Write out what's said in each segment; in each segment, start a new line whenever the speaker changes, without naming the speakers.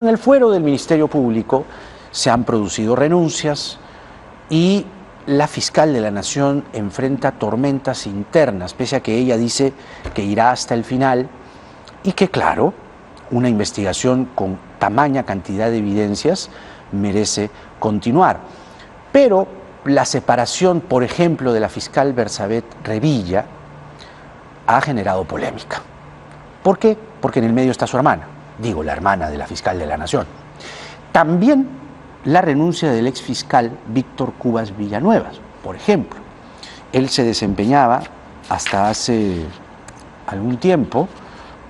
En el fuero del Ministerio Público se han producido renuncias y la fiscal de la Nación enfrenta tormentas internas, pese a que ella dice que irá hasta el final y que, claro, una investigación con tamaña cantidad de evidencias merece continuar. Pero la separación, por ejemplo, de la fiscal Bersabet Revilla ha generado polémica. ¿Por qué? Porque en el medio está su hermana. Digo, la hermana de la fiscal de la Nación. También la renuncia del exfiscal Víctor Cubas Villanueva, por ejemplo. Él se desempeñaba hasta hace algún tiempo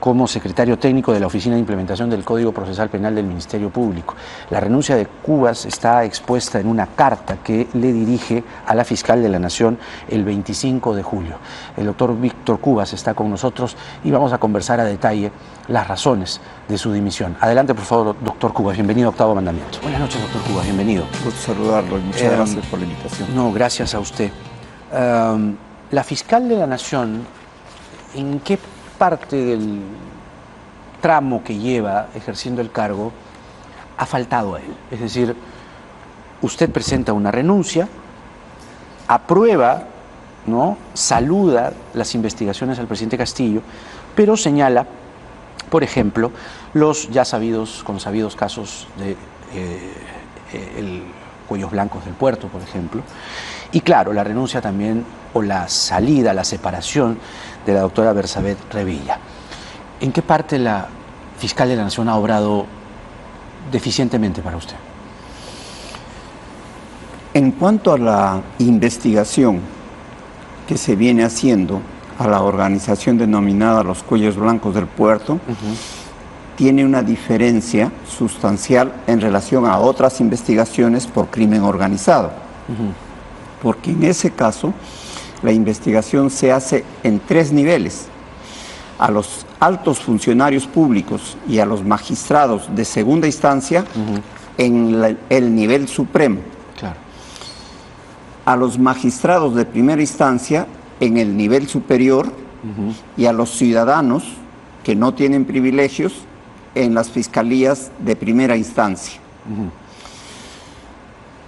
como secretario técnico de la Oficina de Implementación del Código Procesal Penal del Ministerio Público. La renuncia de Cubas está expuesta en una carta que le dirige a la fiscal de la Nación el 25 de julio. El doctor Víctor Cubas está con nosotros y vamos a conversar a detalle las razones de su dimisión. Adelante, por favor, doctor Cubas. Bienvenido a Octavo Mandamiento. Buenas noches, doctor Cubas. Bienvenido.
Gusto saludarlo y muchas gracias por la invitación.
No, gracias a usted. La fiscal de la Nación, ¿en qué parte del tramo que lleva ejerciendo el cargo ha faltado a él? Es decir, usted presenta una renuncia, aprueba, ¿no?, saluda las investigaciones al presidente Castillo, pero señala, por ejemplo, los ya consabidos casos de el Cuellos Blancos del Puerto, por ejemplo, y claro, la renuncia también, o la salida, la separación de la doctora Bersabet Revilla. ¿En qué parte la fiscal de la Nación ha obrado deficientemente para usted?
En cuanto a la investigación que se viene haciendo a la organización denominada Los Cuellos Blancos del Puerto, tiene una diferencia sustancial en relación a otras investigaciones por crimen organizado. Porque en ese caso, la investigación se hace en 3 niveles. A los altos funcionarios públicos y a los magistrados de segunda instancia en el nivel supremo.
Claro.
A los magistrados de primera instancia en el nivel superior y a los ciudadanos que no tienen privilegios en las fiscalías de primera instancia.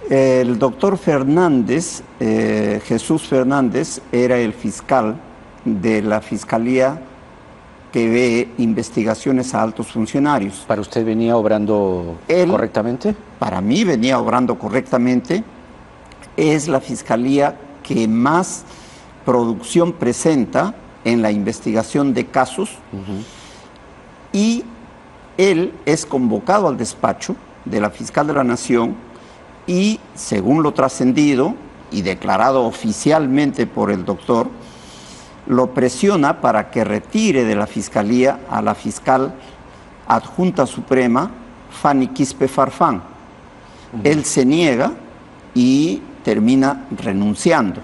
El doctor Fernández, Jesús Fernández, era el fiscal de la Fiscalía que ve investigaciones a altos funcionarios.
¿Para usted venía obrando correctamente?
Para mí venía obrando correctamente. Es la Fiscalía que más producción presenta en la investigación de casos y él es convocado al despacho de la fiscal de la Nación y, según lo trascendido y declarado oficialmente por el doctor, lo presiona para que retire de la fiscalía a la fiscal adjunta suprema, Fanny Quispe Farfán. Él se niega y termina renunciando.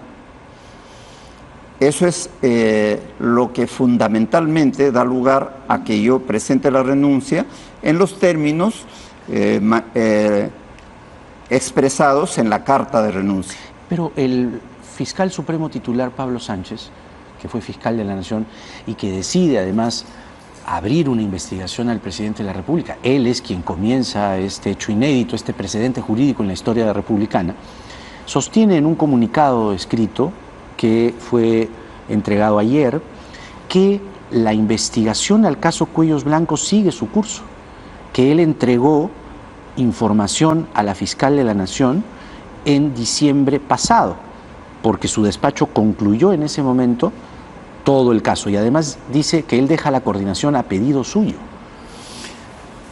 Eso es lo que fundamentalmente da lugar a que yo presente la renuncia en los términos expresados en la carta de renuncia.
Pero el fiscal supremo titular Pablo Sánchez, que fue fiscal de la Nación y que decide además abrir una investigación al presidente de la República, él es quien comienza este hecho inédito, este precedente jurídico en la historia republicana, sostiene en un comunicado escrito que fue entregado ayer que la investigación al caso Cuellos Blancos sigue su curso, que él entregó información a la fiscal de la Nación en diciembre pasado, porque su despacho concluyó en ese momento todo el caso y además dice que él deja la coordinación a pedido suyo.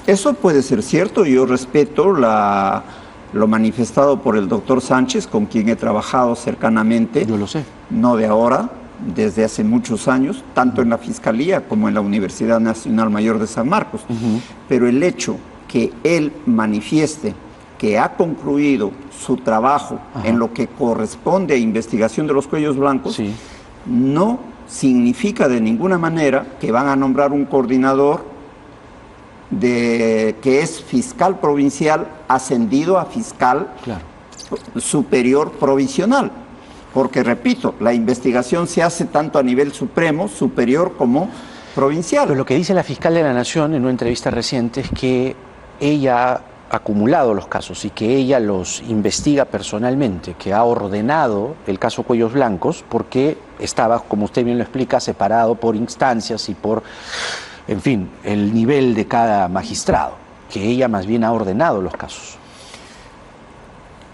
Eso puede ser cierto, yo respeto lo manifestado por el doctor Sánchez, con quien he trabajado cercanamente.
Yo lo sé.
No de ahora, desde hace muchos años, tanto en la Fiscalía como en la Universidad Nacional Mayor de San Marcos. Pero el hecho que él manifieste que ha concluido su trabajo en lo que corresponde a investigación de los Cuellos Blancos, no significa de ninguna manera que van a nombrar un coordinador que es fiscal provincial ascendido a fiscal superior provisional. Porque, repito, la investigación se hace tanto a nivel supremo, superior como provincial.
Pero lo que dice la fiscal de la Nación en una entrevista reciente es que ella ha acumulado los casos y que ella los investiga personalmente, que ha ordenado el caso Cuellos Blancos porque estaba, como usted bien lo explica, separado por instancias y por, en fin, el nivel de cada magistrado, que ella más bien ha ordenado los casos.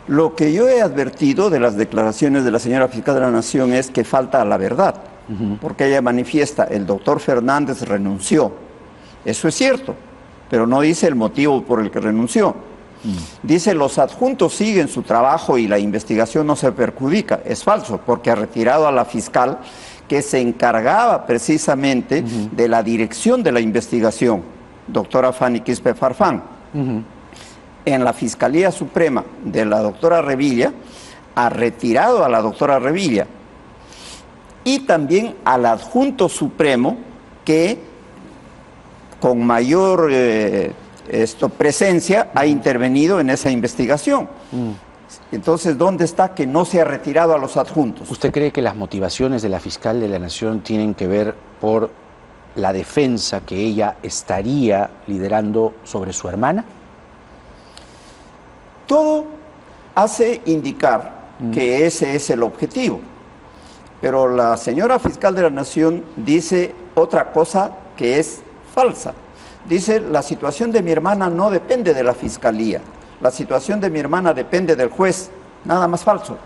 Lo que yo he advertido de las declaraciones de la señora fiscal de la Nación es que falta a la verdad, porque ella manifiesta, el doctor Fernández renunció. Eso es cierto, pero no dice el motivo por el que renunció. Dice, los adjuntos siguen su trabajo y la investigación no se perjudica. Es falso, porque ha retirado a la fiscal que se encargaba precisamente de la dirección de la investigación, doctora Fanny Quispe Farfán. En la Fiscalía Suprema de la doctora Revilla, ha retirado a la doctora Revilla y también al adjunto supremo que con mayor presencia ha intervenido en esa investigación. Entonces, ¿dónde está que no se ha retirado a los adjuntos?
¿Usted cree que las motivaciones de la fiscal de la Nación tienen que ver por la defensa que ella estaría liderando sobre su hermana?
Todo hace indicar que ese es el objetivo, pero la señora fiscal de la Nación dice otra cosa que es falsa. Dice, la situación de mi hermana no depende de la fiscalía, la situación de mi hermana depende del juez, nada más falso.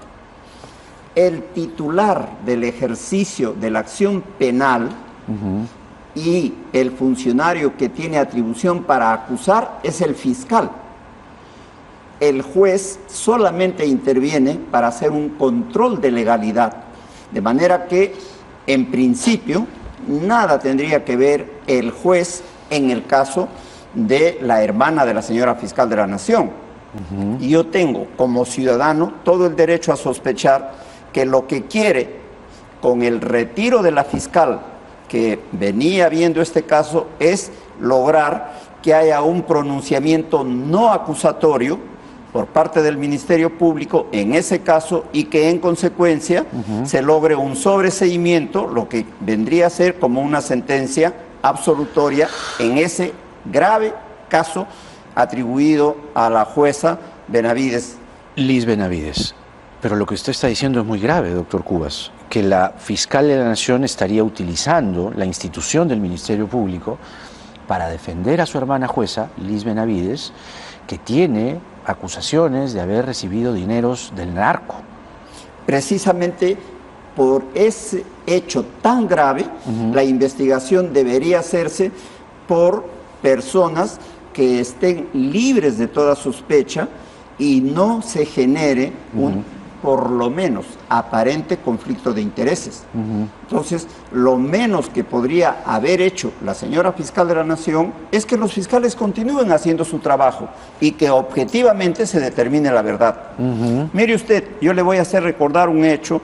El titular del ejercicio de la acción penal y el funcionario que tiene atribución para acusar es el fiscal. El juez solamente interviene para hacer un control de legalidad, de manera que, en principio, nada tendría que ver el juez en el caso de la hermana de la señora fiscal de la Nación. Y yo tengo, como ciudadano, todo el derecho a sospechar que lo que quiere, con el retiro de la fiscal que venía viendo este caso, es lograr que haya un pronunciamiento no acusatorio por parte del Ministerio Público en ese caso y que en consecuencia se logre un sobreseimiento, lo que vendría a ser como una sentencia absolutoria en ese grave caso atribuido a la jueza Benavides.
Liz Benavides. Pero lo que usted está diciendo es muy grave, doctor Cubas, que la fiscal de la Nación estaría utilizando la institución del Ministerio Público para defender a su hermana jueza, Liz Benavides, que tiene acusaciones de haber recibido dineros del narco.
Precisamente por ese hecho tan grave, la investigación debería hacerse por personas que estén libres de toda sospecha y no se genere un, por lo menos, aparente conflicto de intereses. Entonces, lo menos que podría haber hecho la señora fiscal de la Nación es que los fiscales continúen haciendo su trabajo y que objetivamente se determine la verdad. Mire usted, yo le voy a hacer recordar un hecho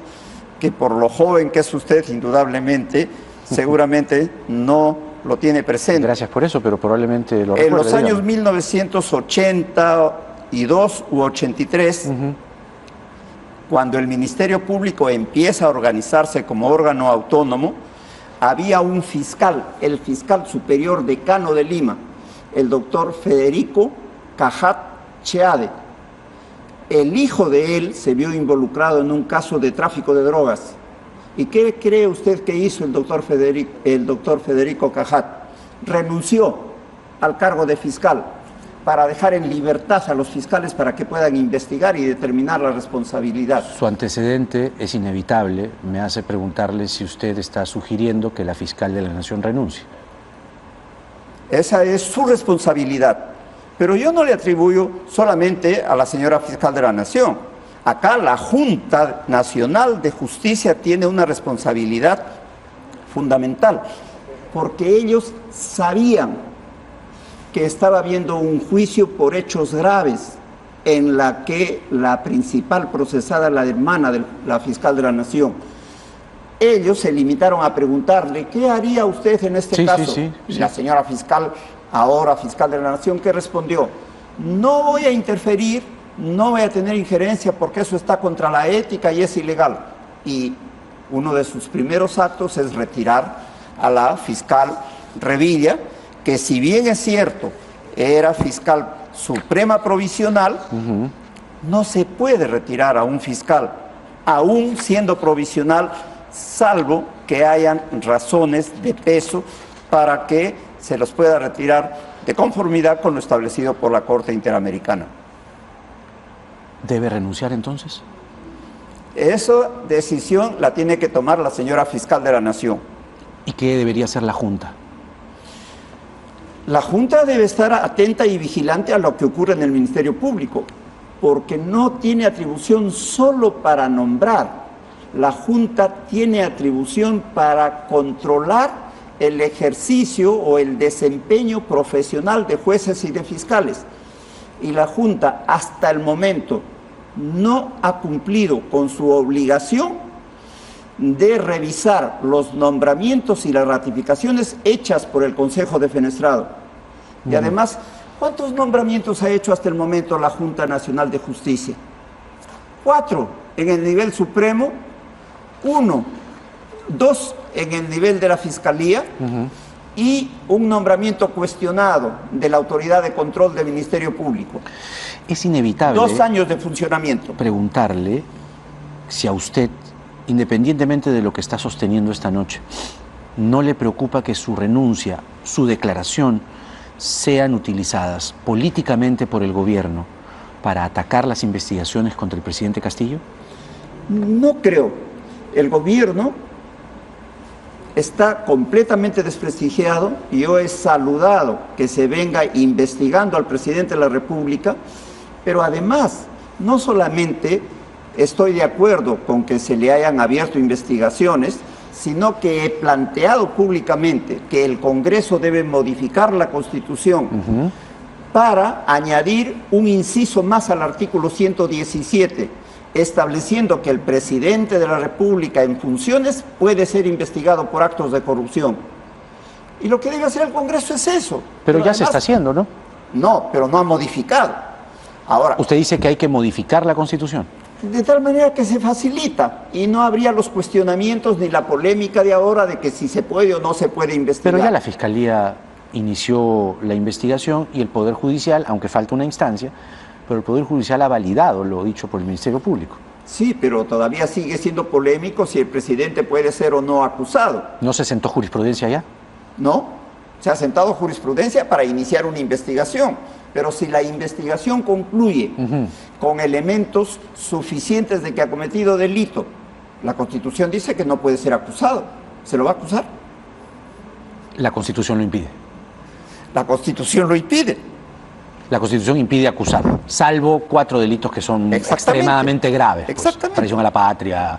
que por lo joven que es usted, indudablemente, seguramente no lo tiene presente.
Gracias por eso, pero probablemente lo recuerde.
En los años 1982 u 83, cuando el Ministerio Público empieza a organizarse como órgano autónomo, había un fiscal, el fiscal superior decano de Lima, el doctor Federico Cajat Cheade. El hijo de él se vio involucrado en un caso de tráfico de drogas. ¿Y qué cree usted que hizo el doctor Federico Cajat? Renunció al cargo de fiscal para dejar en libertad a los fiscales para que puedan investigar y determinar la responsabilidad.
Su antecedente es inevitable. Me hace preguntarle si usted está sugiriendo que la fiscal de la Nación renuncie.
Esa es su responsabilidad. Pero yo no le atribuyo solamente a la señora fiscal de la Nación. Acá la Junta Nacional de Justicia tiene una responsabilidad fundamental, porque ellos sabían que estaba habiendo un juicio por hechos graves en la que la principal procesada, la hermana de la fiscal de la Nación, ellos se limitaron a preguntarle, ¿qué haría usted en este caso?
Sí.
La señora fiscal, ahora fiscal de la Nación, ¿qué respondió? No voy a interferir, no voy a tener injerencia porque eso está contra la ética y es ilegal. Y uno de sus primeros actos es retirar a la fiscal Revilla, que si bien es cierto era fiscal suprema provisional, no se puede retirar a un fiscal, aún siendo provisional, salvo que hayan razones de peso para que se los pueda retirar de conformidad con lo establecido por la Corte Interamericana.
¿Debe renunciar entonces?
Esa decisión la tiene que tomar la señora fiscal de la Nación.
¿Y qué debería hacer la Junta?
La Junta debe estar atenta y vigilante a lo que ocurre en el Ministerio Público, porque no tiene atribución solo para nombrar. La Junta tiene atribución para controlar el ejercicio o el desempeño profesional de jueces y de fiscales. Y la Junta, hasta el momento, no ha cumplido con su obligación de revisar los nombramientos y las ratificaciones hechas por el Consejo Defenestrado. Y además, ¿cuántos nombramientos ha hecho hasta el momento la Junta Nacional de Justicia? 4 en el nivel supremo, 1, 2 en el nivel de la Fiscalía y un nombramiento cuestionado de la Autoridad de Control del Ministerio Público.
Es inevitable
2 años de funcionamiento.
Preguntarle si a usted, independientemente de lo que está sosteniendo esta noche, no le preocupa que su renuncia, su declaración, sean utilizadas políticamente por el gobierno para atacar las investigaciones contra el presidente Castillo.
No creo. El gobierno está completamente desprestigiado y yo he saludado que se venga investigando al presidente de la República, pero además, no solamente estoy de acuerdo con que se le hayan abierto investigaciones, sino que he planteado públicamente que el Congreso debe modificar la Constitución para añadir un inciso más al artículo 117, estableciendo que el presidente de la República en funciones puede ser investigado por actos de corrupción. Y lo que debe hacer el Congreso es eso.
Pero ya
además,
se está haciendo, ¿no?
No, pero no ha modificado. Ahora,
usted dice que hay que modificar la Constitución.
De tal manera que se facilita y no habría los cuestionamientos ni la polémica de ahora de que si se puede o no se puede investigar.
Pero ya la Fiscalía inició la investigación y el Poder Judicial, aunque falta una instancia, pero el Poder Judicial ha validado lo dicho por el Ministerio Público.
Sí, pero todavía sigue siendo polémico si el presidente puede ser o no acusado.
¿No se sentó jurisprudencia ya?
No, se ha sentado jurisprudencia para iniciar una investigación, pero si la investigación concluye con elementos suficientes de que ha cometido delito, la Constitución dice que no puede ser acusado. ¿Se lo va a acusar?
La Constitución lo impide.
La Constitución lo impide.
La Constitución impide acusar, salvo 4 delitos que son extremadamente graves. Pues, traición a la patria,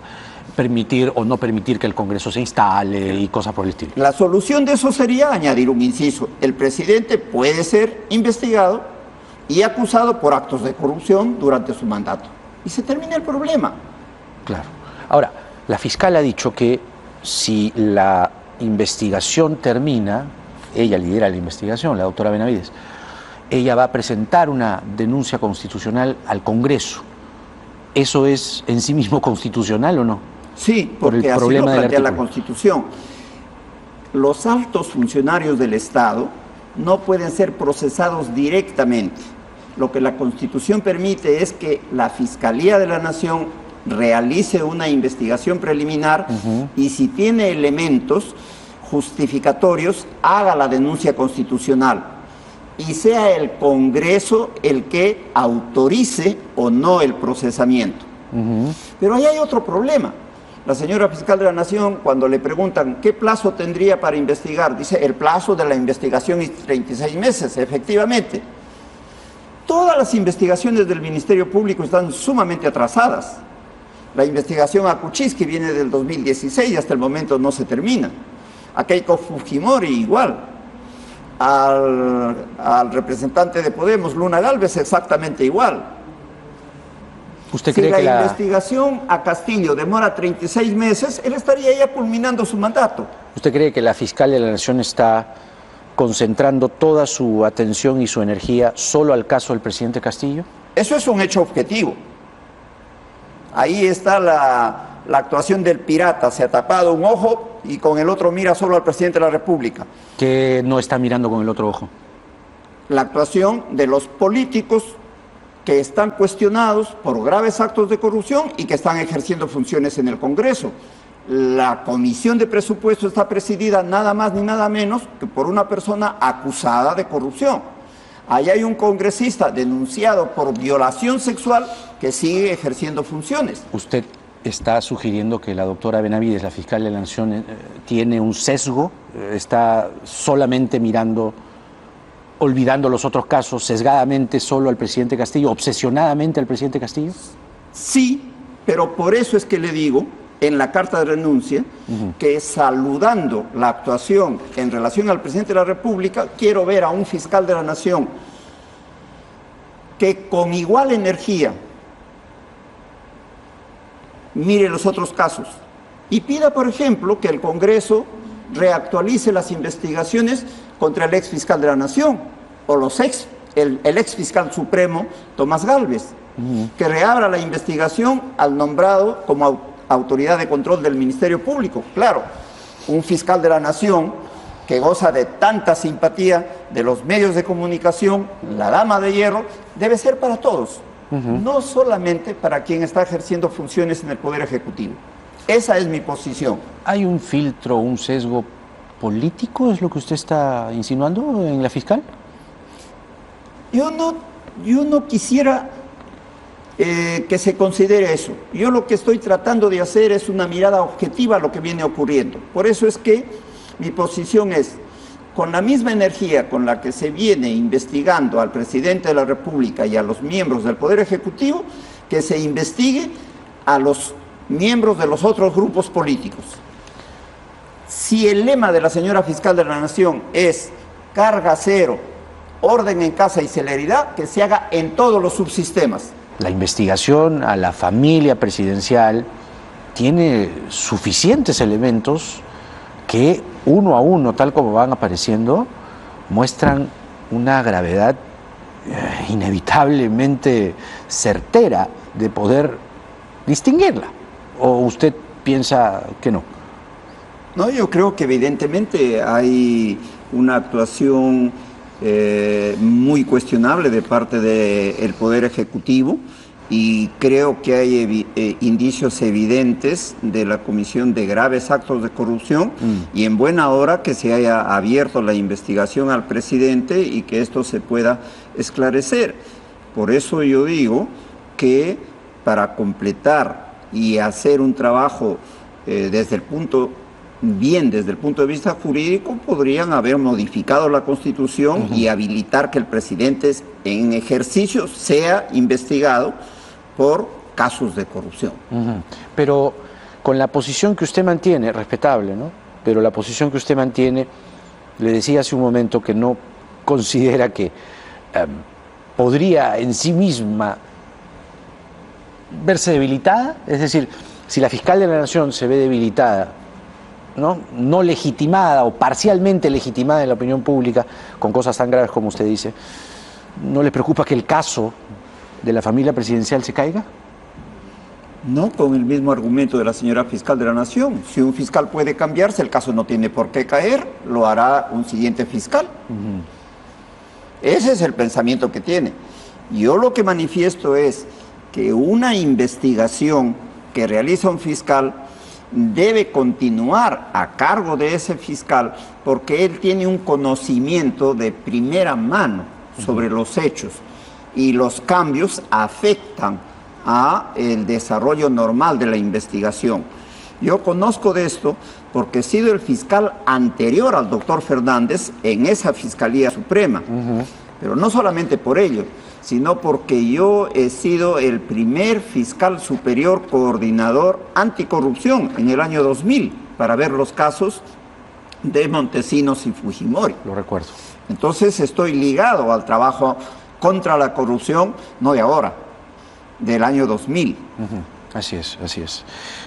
permitir o no permitir que el Congreso se instale y cosas por el estilo.
La solución de eso sería añadir un inciso. El presidente puede ser investigado y acusado por actos de corrupción durante su mandato. Y se termina el problema.
Claro. Ahora, la fiscal ha dicho que si la investigación termina, ella lidera la investigación, la doctora Benavides, ella va a presentar una denuncia constitucional al Congreso. ¿Eso es en sí mismo constitucional o no?
Sí, porque así lo plantea la Constitución. Los altos funcionarios del Estado no pueden ser procesados directamente. Lo que la Constitución permite es que la Fiscalía de la Nación realice una investigación preliminar y si tiene elementos justificatorios, haga la denuncia constitucional y sea el Congreso el que autorice o no el procesamiento. Pero ahí hay otro problema. La señora fiscal de la Nación, cuando le preguntan qué plazo tendría para investigar, dice el plazo de la investigación es 36 meses, efectivamente. Todas las investigaciones del Ministerio Público están sumamente atrasadas. La investigación a Kuczynski viene del 2016 y hasta el momento no se termina. A Keiko Fujimori igual. Al representante de Podemos, Luna Gálvez, exactamente igual.
¿Usted cree que
la investigación a Castillo demora 36 meses, él estaría ya culminando su mandato?
¿Usted cree que la fiscal de la Nación está concentrando toda su atención y su energía solo al caso del presidente Castillo?
Eso es un hecho objetivo. Ahí está la actuación del pirata, se ha tapado un ojo y con el otro mira solo al presidente de la República.
¿Que no está mirando con el otro ojo?
la actuación de los políticos que están cuestionados por graves actos de corrupción y que están ejerciendo funciones en el Congreso. La Comisión de Presupuesto está presidida nada más ni nada menos que por una persona acusada de corrupción. Ahí hay un congresista denunciado por violación sexual que sigue ejerciendo funciones.
¿Usted está sugiriendo que la doctora Benavides, la fiscal de la Nación, tiene un sesgo? ¿Está solamente mirando, olvidando los otros casos, sesgadamente solo al presidente Castillo, obsesionadamente al presidente Castillo?
Sí, pero por eso es que le digo en la carta de renuncia que, saludando la actuación en relación al presidente de la República, quiero ver a un fiscal de la Nación que con igual energía mire los otros casos y pida, por ejemplo, que el Congreso reactualice las investigaciones contra el ex fiscal de la Nación o el ex fiscal supremo Tomás Gálvez, que reabra la investigación al nombrado como autoridad de control del Ministerio Público. Claro, un fiscal de la Nación que goza de tanta simpatía de los medios de comunicación, la dama de hierro, debe ser para todos, no solamente para quien está ejerciendo funciones en el Poder Ejecutivo. Esa es mi posición.
¿Hay un filtro, un sesgo político, es lo que usted está insinuando en la fiscal?
Yo no quisiera que se considere eso. Yo lo que estoy tratando de hacer es una mirada objetiva a lo que viene ocurriendo. Por eso es que mi posición es, con la misma energía con la que se viene investigando al presidente de la República y a los miembros del Poder Ejecutivo, que se investigue a los miembros de los otros grupos políticos. Si el lema de la señora fiscal de la Nación es carga cero, orden en casa y celeridad, que se haga en todos los subsistemas.
La investigación a la familia presidencial tiene suficientes elementos que, uno a uno, tal como van apareciendo, muestran una gravedad inevitablemente certera de poder distinguirla. ¿O usted piensa que no?
No, yo creo que evidentemente hay una actuación muy cuestionable de parte del Poder Ejecutivo, y creo que hay indicios evidentes de la comisión de graves actos de corrupción, y en buena hora que se haya abierto la investigación al presidente y que esto se pueda esclarecer. Por eso yo digo que para completar y hacer un trabajo desde el punto de vista jurídico, podrían haber modificado la Constitución y habilitar que el presidente en ejercicio sea investigado por casos de corrupción.
Pero con la posición que usted mantiene, respetable, ¿no? Pero la posición que usted mantiene, le decía hace un momento que no considera que podría en sí misma verse debilitada. Es decir, si la fiscal de la Nación se ve debilitada, no legitimada o parcialmente legitimada en la opinión pública con cosas tan graves como usted dice, ¿no le preocupa que el caso de la familia presidencial se caiga?
No, con el mismo argumento de la señora fiscal de la Nación. Si un fiscal puede cambiarse, el caso no tiene por qué caer, lo hará un siguiente fiscal. Ese es el pensamiento que tiene. Yo lo que manifiesto es que una investigación que realiza un fiscal debe continuar a cargo de ese fiscal, porque él tiene un conocimiento de primera mano sobre los hechos, y los cambios afectan a el desarrollo normal de la investigación. Yo conozco de esto porque he sido el fiscal anterior al doctor Fernández en esa Fiscalía Suprema, pero no solamente por ello, sino porque yo he sido el primer fiscal superior coordinador anticorrupción en el año 2000 para ver los casos de Montesinos y Fujimori.
Lo recuerdo.
Entonces estoy ligado al trabajo contra la corrupción, no de ahora, del año 2000.
Así es, así es.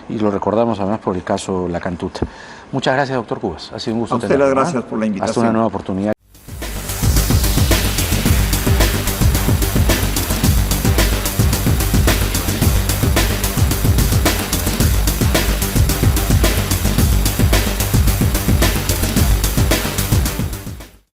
Y lo recordamos además por el caso La Cantuta. Muchas gracias, doctor Cubas. Ha sido un gusto
tenerlo. A usted las gracias por la invitación.
Hasta una nueva oportunidad.